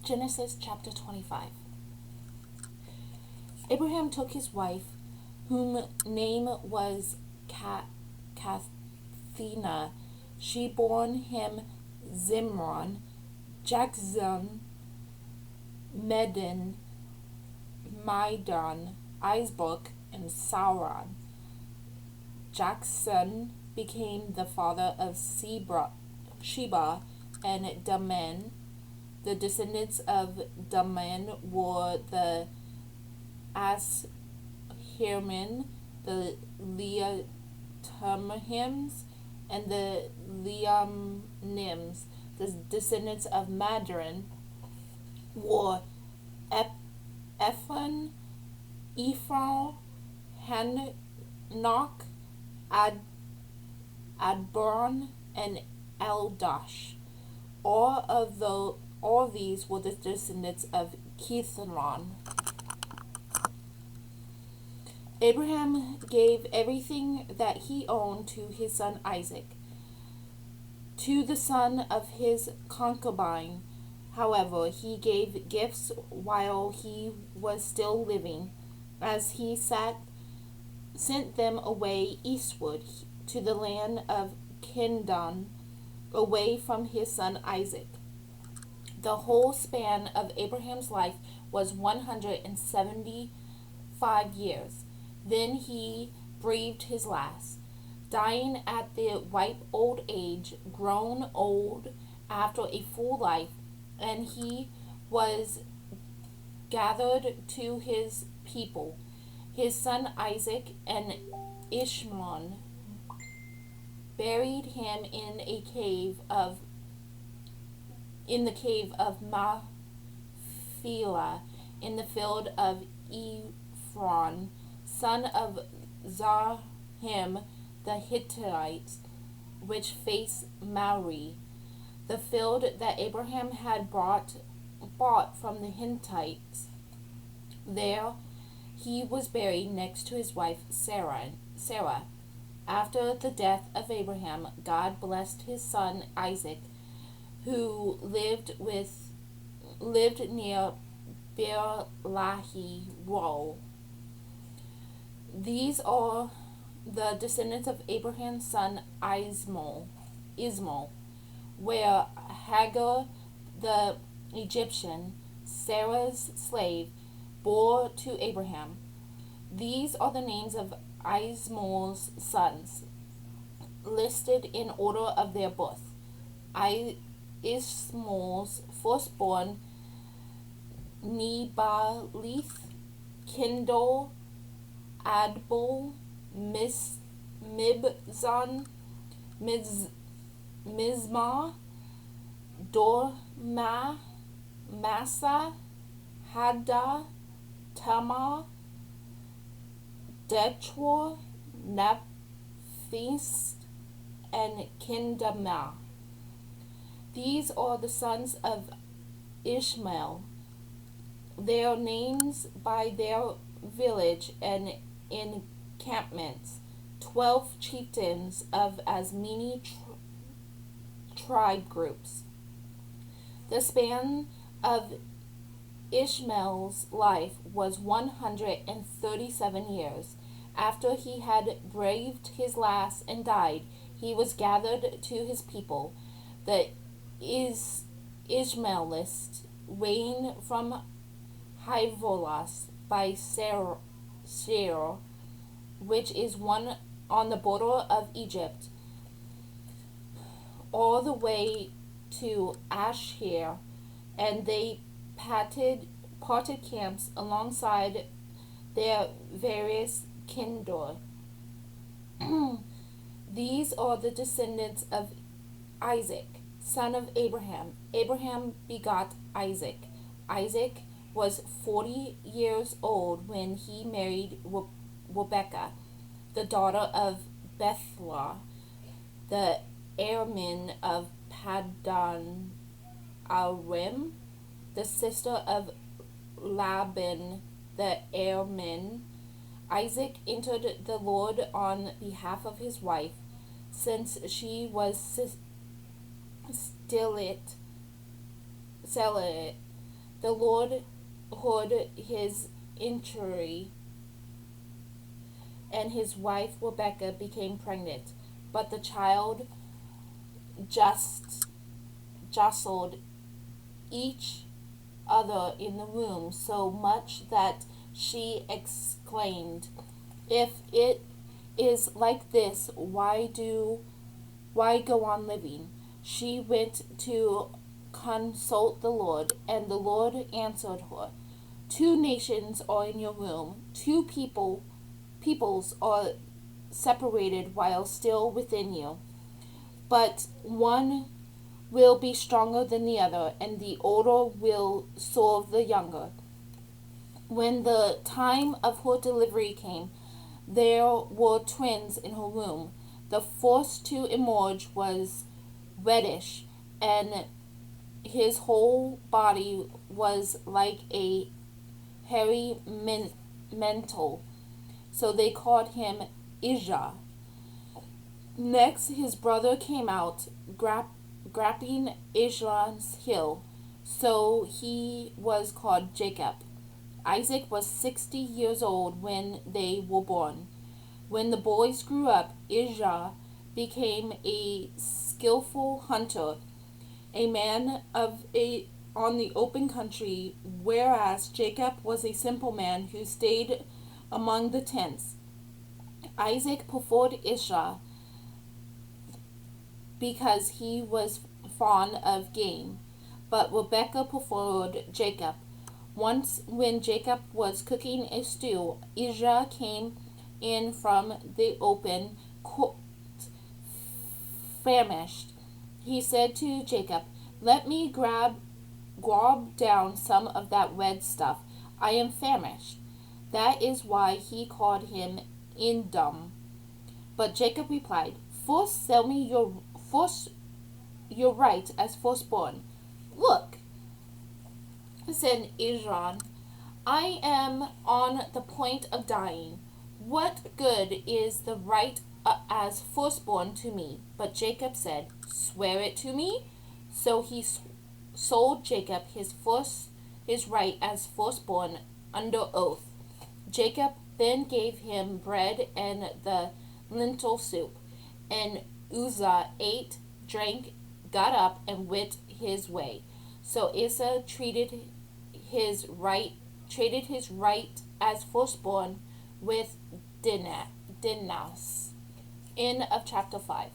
Genesis chapter 25. Abraham took his wife, whom name was Kathina. She bore him Zimron, Jakzan, Medan, Midan, Isbok, and Sauron. Jakson became the father of Sheba and Daman. The descendants of Daman were the Ashirman, the Leathamims, and the Leamnims. The descendants of Madran were Ephron, Ephraim, Hanok, Adbon, and Eldash. All these were the descendants of Ketharon. Abraham gave everything that he owned to his son Isaac. To the son of his concubine, however, he gave gifts while he was still living, as he sent them away eastward to the land of Canaan, away from his son Isaac. The whole span of Abraham's life was 175 years. Then he breathed his last, dying at the ripe old age, grown old after a full life, and he was gathered to his people. His son Isaac and Ishmael buried him in the cave of Machpelah in the field of Ephron, son of Zahim the Hittites, which faced Mamre, the field that Abraham had bought from the Hittites. There he was buried next to his wife Sarah. After the death of Abraham, God blessed his son Isaac, who lived near Beer-lahai-roi. These are the descendants of Abraham's son Ismael, where Hagar the Egyptian, Sarah's slave, bore to Abraham. These are the names of Ismael's sons, listed in order of their birth. Ismael's firstborn, Nebaleth, Kindle, Adbol, Mibzan, Mizmah, Dorma, Massa, Hadda, Tamar, Detror, Nephis, and Kindamah. These are the sons of Ishmael, their names by their village and encampments, 12 chieftains of as many tribe groups. The span of Ishmael's life was 137 years. After he had breathed his last and died, he was gathered to his people. The Ishmaelites reigned from Hivolas by Seir, which is one on the border of Egypt, all the way to Asher, and they parted camps alongside their various kindred. These are the descendants of Isaac, son of Abraham. Abraham begot Isaac. Isaac was 40 years old when he married Rebekah, the daughter of Bethuel, the Aramean of Paddan Aram, the sister of Laban the Aramean. Isaac entered the Lord on behalf of his wife, since she was celibate. The Lord heard his entreaty, and his wife Rebekah became pregnant. But the child just jostled each other in the womb so much that she exclaimed, "If it is like this, why go on living?" She went to consult the Lord, and the Lord answered her, "Two nations are in your womb, two peoples are separated while still within you, but one will be stronger than the other, and the older will serve the younger." When the time of her delivery came, there were twins in her womb. The first to emerge was reddish, and his whole body was like a hairy mantle, so they called him Ijah. Next, his brother came out, grabbing Israel's heel, so he was called Jacob. Isaac was 60 years old when they were born. When the boys grew up, Ijah became a skillful hunter, a man on the open country, whereas Jacob was a simple man who stayed among the tents. Isaac preferred Ijah because he was fond of game, but Rebekah preferred Jacob. Once, when Jacob was cooking a stew, Ijah came in from the open, famished. He said to Jacob, "Let me grab down some of that red stuff. I am famished." That is why he called him Edom. But Jacob replied, "First sell me your right as firstborn." "Look," said Ijah, "I am on the point of dying. What good is the right as firstborn to me?" But Jacob said, "Swear it to me." So he sold Jacob his right as firstborn under oath. Jacob then gave him bread and the lentil soup, and Uzzah ate, drank, got up, and went his way. So Asa traded his right as firstborn with Dinas. End of chapter 5.